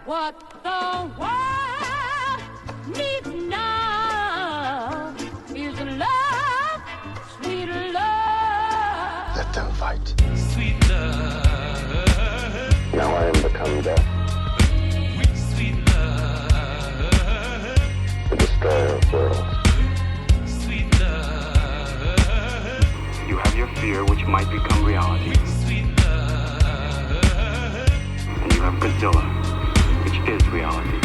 What the world needs now is love, sweet love. Let them fight. Sweet love. Now I am become death, Sweet love. the destroyer of worlds. Sweet love. You have your fear, which might become reality. Sweet love. And you have Godzilla, which is reality.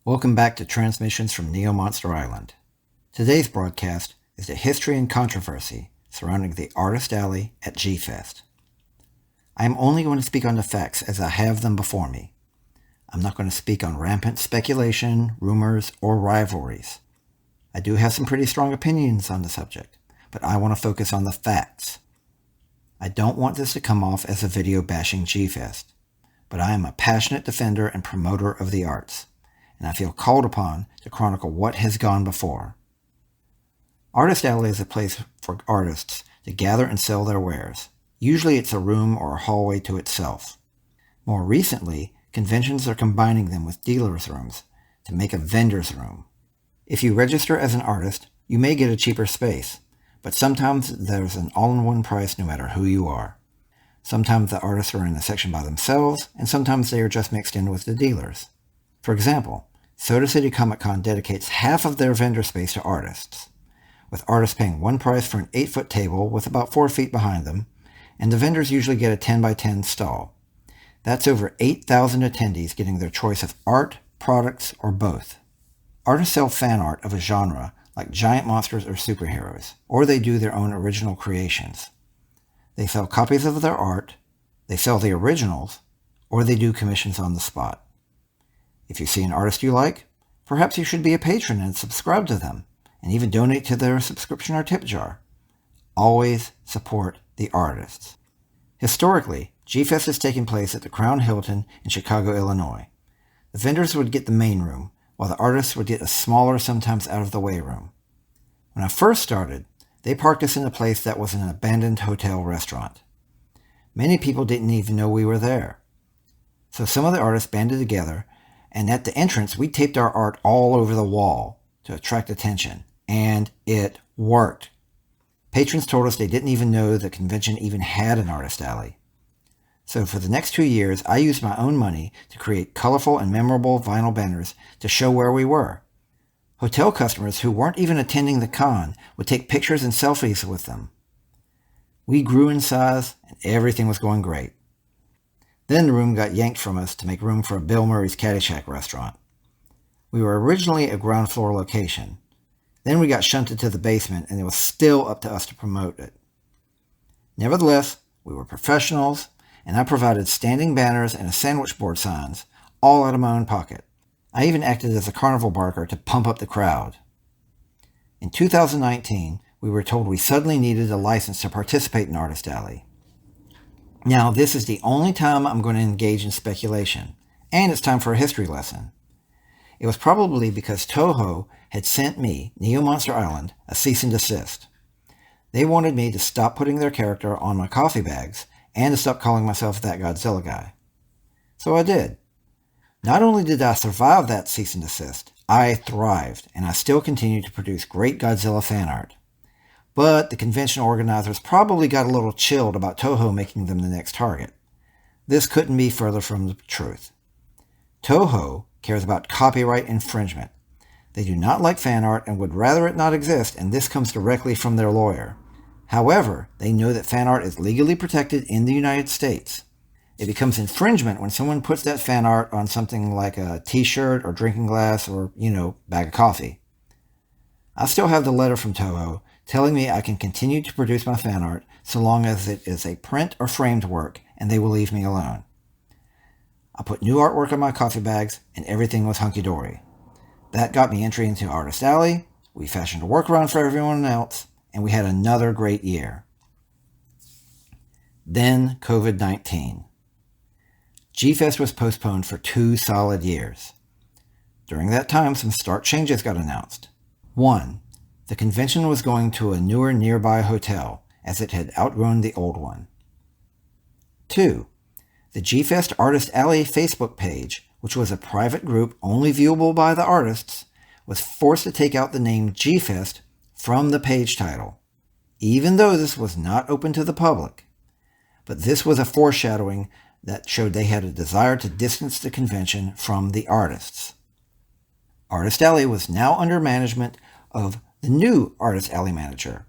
Welcome back to Transmissions from Neo Monster Island. Today's broadcast is the history and controversy surrounding the Artist Alley at G-Fest. I am only going to speak on the facts as I have them before me. I'm not going to speak on rampant speculation, rumors, or rivalries. I do have some pretty strong opinions on the subject, but I want to focus on the facts. I don't want this to come off as a video bashing G-Fest, but I am a passionate defender and promoter of the arts, and I feel called upon to chronicle what has gone before. Artist Alley is a place for artists to gather and sell their wares. Usually it's a room or a hallway to itself. More recently, conventions are combining them with dealers' rooms to make a vendor's room. If you register as an artist, you may get a cheaper space, but sometimes there's an all-in-one price no matter who you are. Sometimes the artists are in a section by themselves, and sometimes they are just mixed in with the dealers. For example, Soda City Comic Con dedicates half of their vendor space to artists, with artists paying one price for an 8-foot table with about 4 feet behind them, and the vendors usually get a 10 by 10 stall. That's over 8,000 attendees getting their choice of art, products, or both. Artists sell fan art of a genre like giant monsters or superheroes, or they do their own original creations. They sell copies of their art, they sell the originals, or they do commissions on the spot. If you see an artist you like, perhaps you should be a patron and subscribe to them, and even donate to their subscription or tip jar. Always support the artists. Historically, G-Fest has taken place at the Crown Hilton in Chicago, Illinois. The vendors would get the main room, while the artists would get a smaller, sometimes out-of-the-way room. When I first started, they parked us in a place that was an abandoned hotel restaurant. Many people didn't even know we were there. So some of the artists banded together, and at the entrance we taped our art all over the wall to attract attention, and it worked. Patrons told us they didn't even know the convention even had an artist alley. So for the next 2 years, I used my own money to create colorful and memorable vinyl banners to show where we were. Hotel customers who weren't even attending the con would take pictures and selfies with them. We grew in size, and everything was going great. Then the room got yanked from us to make room for Bill Murray's Caddyshack restaurant. We were originally a ground floor location. Then we got shunted to the basement, and it was still up to us to promote it. Nevertheless, we were professionals, and I provided standing banners and a sandwich board signs, all out of my own pocket. I even acted as a carnival barker to pump up the crowd. In 2019, we were told we suddenly needed a license to participate in Artist Alley. Now, this is the only time I'm going to engage in speculation, and it's time for a history lesson. It was probably because Toho had sent me, Neo Monster Island, a cease and desist. They wanted me to stop putting their character on my coffee bags and to stop calling myself that Godzilla guy. So I did. Not only did I survive that cease and desist, I thrived, and I still continue to produce great Godzilla fan art. But the convention organizers probably got a little chilled about Toho making them the next target. This couldn't be further from the truth. Toho cares about copyright infringement. They do not like fan art and would rather it not exist, and this comes directly from their lawyer. However, they know that fan art is legally protected in the United States. It becomes infringement when someone puts that fan art on something like a t-shirt or drinking glass or, bag of coffee. I still have the letter from Toho telling me I can continue to produce my fan art so long as it is a print or framed work and they will leave me alone. I put new artwork on my coffee bags and everything was hunky-dory. That got me entry into Artist Alley, we fashioned a workaround for everyone else, and we had another great year. Then COVID-19. G-Fest was postponed for 2 solid years. During that time, some stark changes got announced. 1. The convention was going to a newer nearby hotel, as it had outgrown the old one. 2. The G-Fest Artist Alley Facebook page, which was a private group only viewable by the artists, was forced to take out the name G-Fest from the page title, even though this was not open to the public. But this was a foreshadowing that showed they had a desire to distance the convention from the artists. Artist Alley was now under management of the new Artist Alley manager,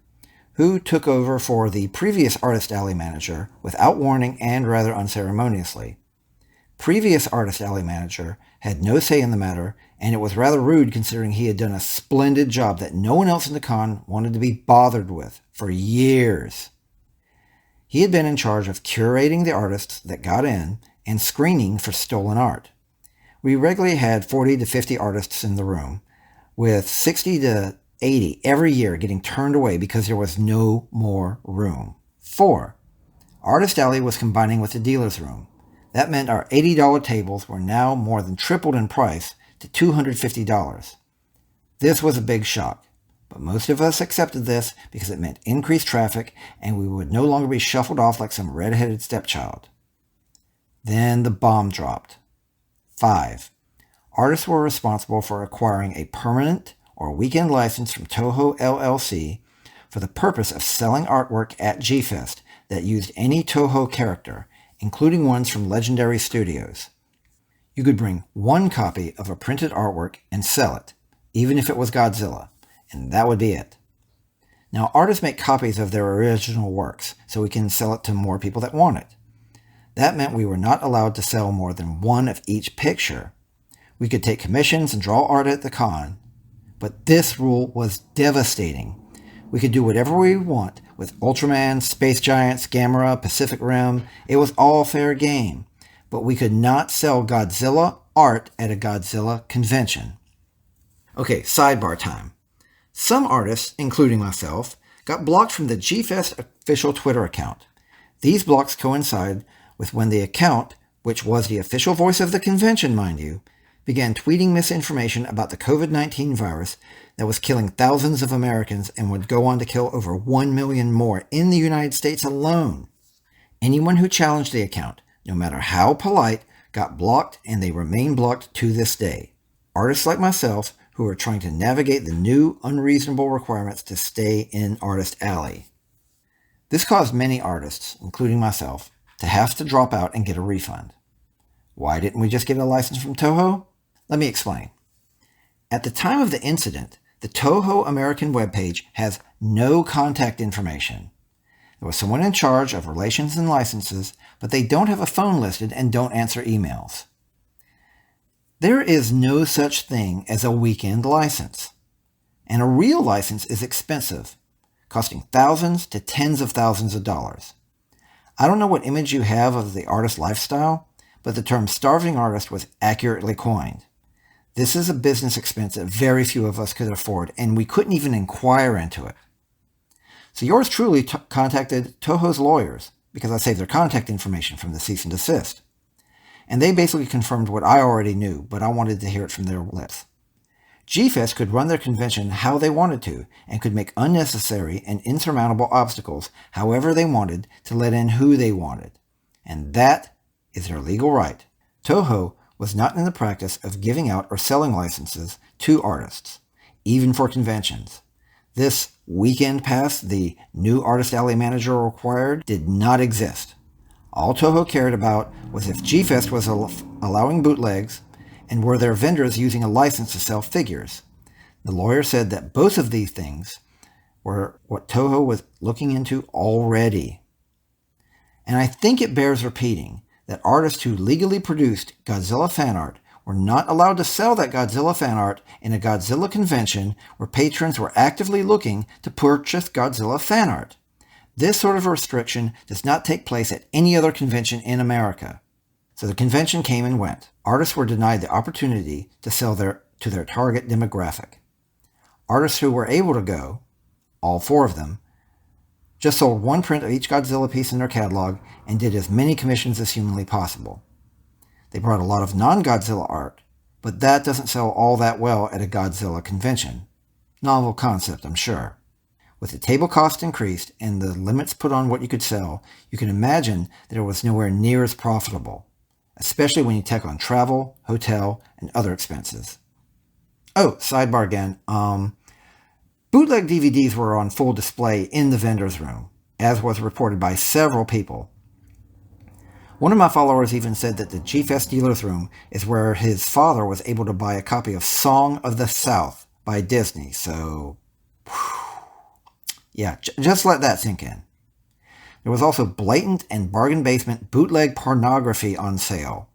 who took over for the previous Artist Alley manager without warning and rather unceremoniously. Previous Artist Alley manager had no say in the matter, and it was rather rude considering he had done a splendid job that no one else in the con wanted to be bothered with for years. He had been in charge of curating the artists that got in and screening for stolen art. We regularly had 40 to 50 artists in the room, with 60 to 80 every year getting turned away because there was no more room. 4. Artist Alley was combining with the dealer's room. That meant our $80 tables were now more than tripled in price to $250. This was a big shock, but most of us accepted this because it meant increased traffic and we would no longer be shuffled off like some red-headed stepchild. Then the bomb dropped. 5. Artists were responsible for acquiring a permanent or weekend license from Toho LLC for the purpose of selling artwork at G-Fest that used any Toho character, including ones from Legendary Studios. You could bring one copy of a printed artwork and sell it, even if it was Godzilla, and that would be it. Now, artists make copies of their original works, so we can sell it to more people that want it. That meant we were not allowed to sell more than one of each picture. We could take commissions and draw art at the con, but this rule was devastating. We could do whatever we want with Ultraman, Space Giants, Gamera, Pacific Rim. It was all fair game, but we could not sell Godzilla art at a Godzilla convention. Okay, sidebar time. Some artists, including myself, got blocked from the G-Fest official Twitter account. These blocks coincide with when the account, which was the official voice of the convention, mind you, began tweeting misinformation about the COVID-19 virus that was killing thousands of Americans and would go on to kill over 1 million more in the United States alone. Anyone who challenged the account, no matter how polite, got blocked, and they remain blocked to this day. Artists like myself who are trying to navigate the new unreasonable requirements to stay in Artist Alley. This caused many artists, including myself, to have to drop out and get a refund. Why didn't we just get a license from Toho? Let me explain. At the time of the incident, the Toho American webpage has no contact information. There was someone in charge of relations and licenses, but they don't have a phone listed and don't answer emails. There is no such thing as a weekend license. And a real license is expensive, costing thousands to tens of thousands of dollars. I don't know what image you have of the artist lifestyle, but the term starving artist was accurately coined. This is a business expense that very few of us could afford, and we couldn't even inquire into it. So yours truly contacted Toho's lawyers, because I saved their contact information from the cease and desist. And they basically confirmed what I already knew, but I wanted to hear it from their lips. G-Fest could run their convention how they wanted to, and could make unnecessary and insurmountable obstacles however they wanted to let in who they wanted. And that is their legal right. Toho was not in the practice of giving out or selling licenses to artists, even for conventions. This weekend pass the new Artist Alley manager required did not exist. All Toho cared about was if G-Fest was allowing bootlegs, and were their vendors using a license to sell figures. The lawyer said that both of these things were what Toho was looking into already. And I think it bears repeating that artists who legally produced Godzilla fan art were not allowed to sell that Godzilla fan art in a Godzilla convention where patrons were actively looking to purchase Godzilla fan art. This sort of restriction does not take place at any other convention in America. So the convention came and went. Artists were denied the opportunity to sell to their target demographic. Artists who were able to go, all 4 of them, just sold one print of each Godzilla piece in their catalog and did as many commissions as humanly possible. They brought a lot of non-Godzilla art, but that doesn't sell all that well at a Godzilla convention. Novel concept, I'm sure. With the table cost increased and the limits put on what you could sell, you can imagine that it was nowhere near as profitable, especially when you tack on travel, hotel, and other expenses. Oh, sidebar again. Bootleg DVDs were on full display in the vendor's room, as was reported by several people. One of my followers even said that the G-Fest dealer's room is where his father was able to buy a copy of Song of the South by Disney, so yeah, just let that sink in. There was also blatant and bargain basement bootleg pornography on sale.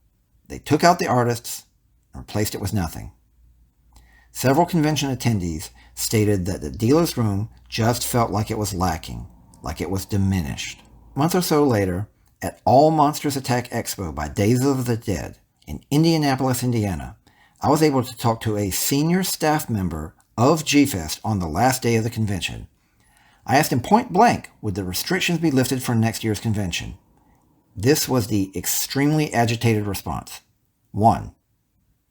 They took out the artists and replaced it with nothing. Several convention attendees stated that the dealer's room just felt like it was lacking, like it was diminished. A month or so later, at All Monsters Attack Expo by Days of the Dead in Indianapolis, Indiana, I was able to talk to a senior staff member of G-Fest on the last day of the convention. I asked him point blank, would the restrictions be lifted for next year's convention? This was the extremely agitated response. 1.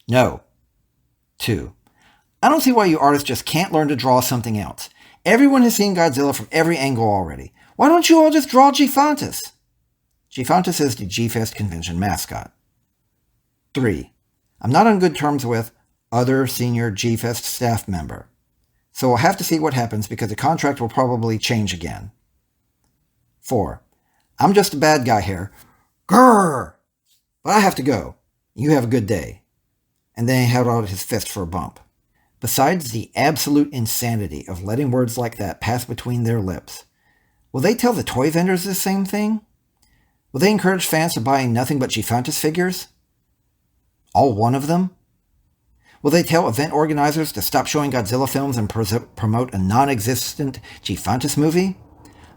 No. 2. I don't see why you artists just can't learn to draw something else. Everyone has seen Godzilla from every angle already. Why don't you all just draw Gifantis? Gifantis is the G-Fest convention mascot. 3. I'm not on good terms with other senior G-Fest staff member, so we'll have to see what happens because the contract will probably change again. 4. I'm just a bad guy here. Grrr! But I have to go. You have a good day. And then he held out his fist for a bump. Besides the absolute insanity of letting words like that pass between their lips, will they tell the toy vendors the same thing? Will they encourage fans to buy nothing but Gifantis figures? All one of them? Will they tell event organizers to stop showing Godzilla films and promote a non-existent Gifantis movie?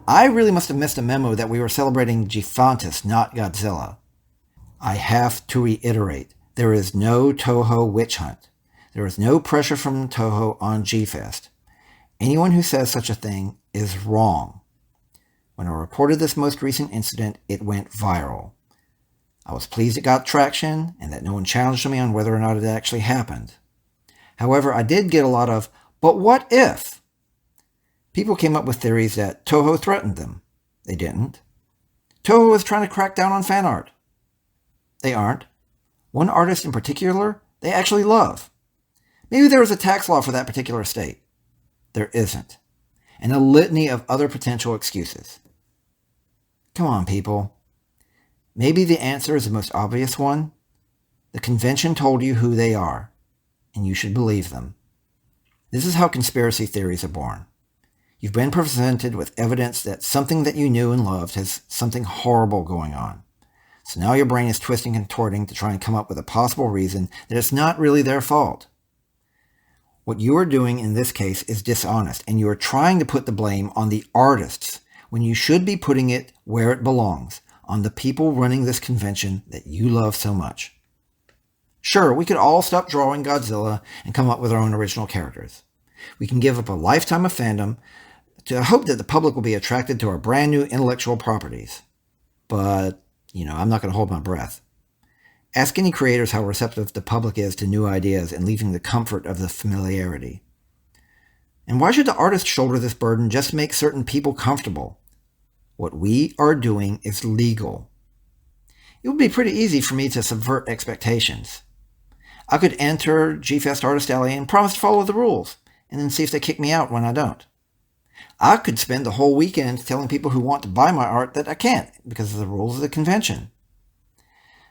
I really must have missed a memo that we were celebrating Gifantis, not Godzilla. I have to reiterate, there is no Toho witch hunt. There is no pressure from Toho on G-Fest. Anyone who says such a thing is wrong. When I reported this most recent incident, it went viral. I was pleased it got traction and that no one challenged me on whether or not it actually happened. However, I did get a lot of, but what if? People came up with theories that Toho threatened them. They didn't. Toho is trying to crack down on fan art. They aren't. One artist in particular, they actually love. Maybe there is a tax law for that particular state. There isn't. And a litany of other potential excuses. Come on, people. Maybe the answer is the most obvious one. The convention told you who they are, and you should believe them. This is how conspiracy theories are born. You've been presented with evidence that something that you knew and loved has something horrible going on. So now your brain is twisting and contorting to try and come up with a possible reason that it's not really their fault. What you are doing in this case is dishonest, and you are trying to put the blame on the artists when you should be putting it where it belongs, on the people running this convention that you love so much. Sure, we could all stop drawing Godzilla and come up with our own original characters. We can give up a lifetime of fandom to hope that the public will be attracted to our brand new intellectual properties. But, I'm not going to hold my breath. Ask any creators how receptive the public is to new ideas and leaving the comfort of the familiarity. And why should the artist shoulder this burden just to make certain people comfortable? What we are doing is legal. It would be pretty easy for me to subvert expectations. I could enter G-Fest Artist Alley and promise to follow the rules, and then see if they kick me out when I don't. I could spend the whole weekend telling people who want to buy my art that I can't because of the rules of the convention.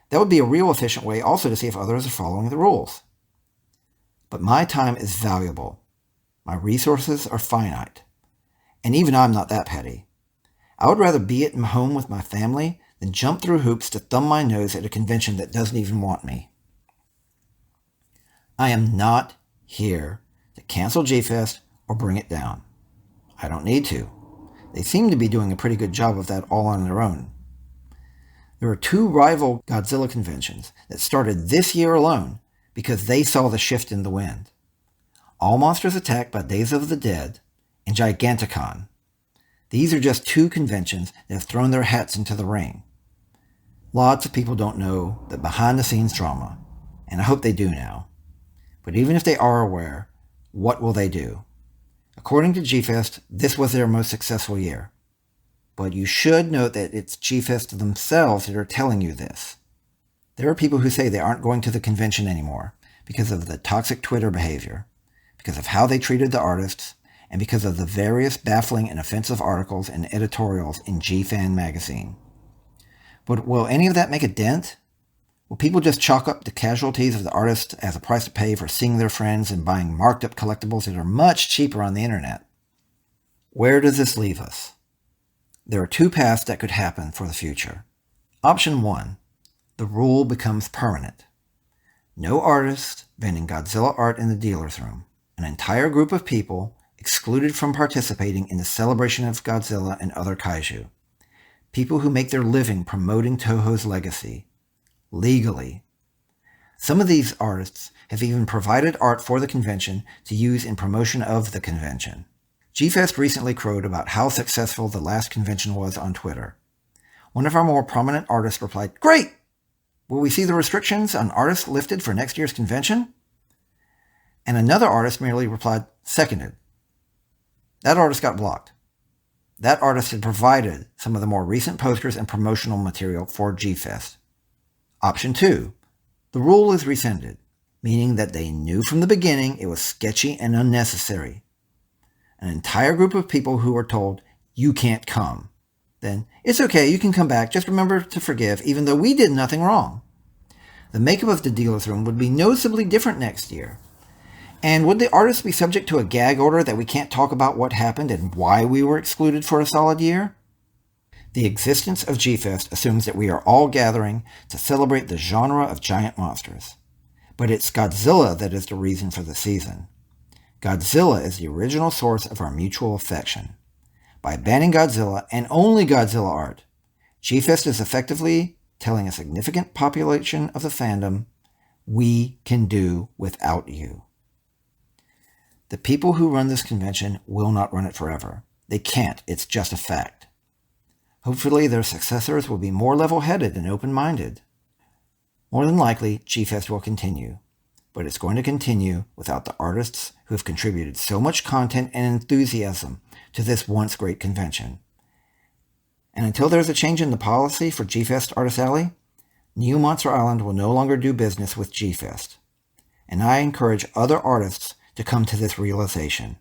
That would be a real efficient way also to see if others are following the rules. But my time is valuable. My resources are finite. And even I'm not that petty. I would rather be at home with my family than jump through hoops to thumb my nose at a convention that doesn't even want me. I am not here to cancel G-Fest or bring it down. I don't need to. They seem to be doing a pretty good job of that all on their own. There are 2 rival Godzilla conventions that started this year alone because they saw the shift in the wind. All Monsters Attack by Days of the Dead and Giganticon. These are just 2 conventions that have thrown their hats into the ring. Lots of people don't know the behind-the-scenes drama, and I hope they do now. But even if they are aware, what will they do? According to G-Fest, this was their most successful year. But you should note that it's G-Fest themselves that are telling you this. There are people who say they aren't going to the convention anymore because of the toxic Twitter behavior, because of how they treated the artists, and because of the various baffling and offensive articles and editorials in G-Fan magazine. But will any of that make a dent? Will people just chalk up the casualties of the artists as a price to pay for seeing their friends and buying marked up collectibles that are much cheaper on the internet? Where does this leave us? There are two paths that could happen for the future. Option 1. The rule becomes permanent. No artist vending Godzilla art in the dealer's room. An entire group of people excluded from participating in the celebration of Godzilla and other kaiju. People who make their living promoting Toho's legacy. Legally. Some of these artists have even provided art for the convention to use in promotion of the convention. G-Fest recently crowed about how successful the last convention was on Twitter. One of our more prominent artists replied, "Great! Will we see the restrictions on artists lifted for next year's convention?" And another artist merely replied, "Seconded." That artist got blocked. That artist had provided some of the more recent posters and promotional material for G-Fest. Option 2. The rule is rescinded, meaning that they knew from the beginning it was sketchy and unnecessary. An entire group of people who were told, "You can't come." Then, "It's okay, you can come back, just remember to forgive, even though we did nothing wrong." The makeup of the dealer's room would be noticeably different next year. And would the artists be subject to a gag order that we can't talk about what happened and why we were excluded for a solid year? The existence of G-Fest assumes that we are all gathering to celebrate the genre of giant monsters. But it's Godzilla that is the reason for the season. Godzilla is the original source of our mutual affection. By banning Godzilla and only Godzilla art, G-Fest is effectively telling a significant population of the fandom, we can do without you. The people who run this convention will not run it forever. They can't. It's just a fact. Hopefully their successors will be more level-headed and open-minded. More than likely, G-Fest will continue. But it's going to continue without the artists who have contributed so much content and enthusiasm to this once great convention. And until there's a change in the policy for G-Fest Artist Alley, Neo Monster Island will no longer do business with G-Fest. And I encourage other artists to come to this realization.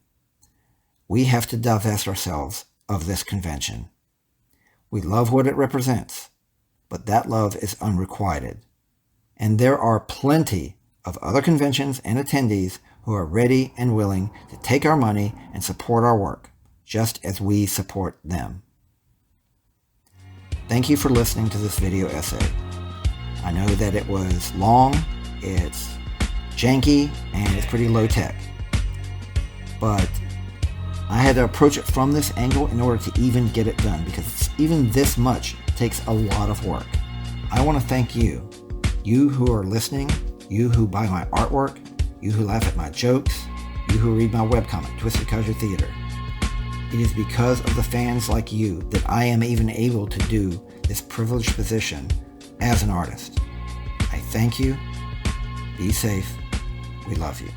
We have to divest ourselves of this convention. We love what it represents, but that love is unrequited. And there are plenty of other conventions and attendees who are ready and willing to take our money and support our work, just as we support them. Thank you for listening to this video essay. I know that it was long, it's janky, and it's pretty low tech. But I had to approach it from this angle in order to even get it done, because even this much takes a lot of work. I want to thank you who are listening, you who buy my artwork, you who laugh at my jokes, you who read my webcomic, Twisted Kaiju Theater. It is because of the fans like you that I am even able to do this privileged position as an artist. I thank you. Be safe. We love you.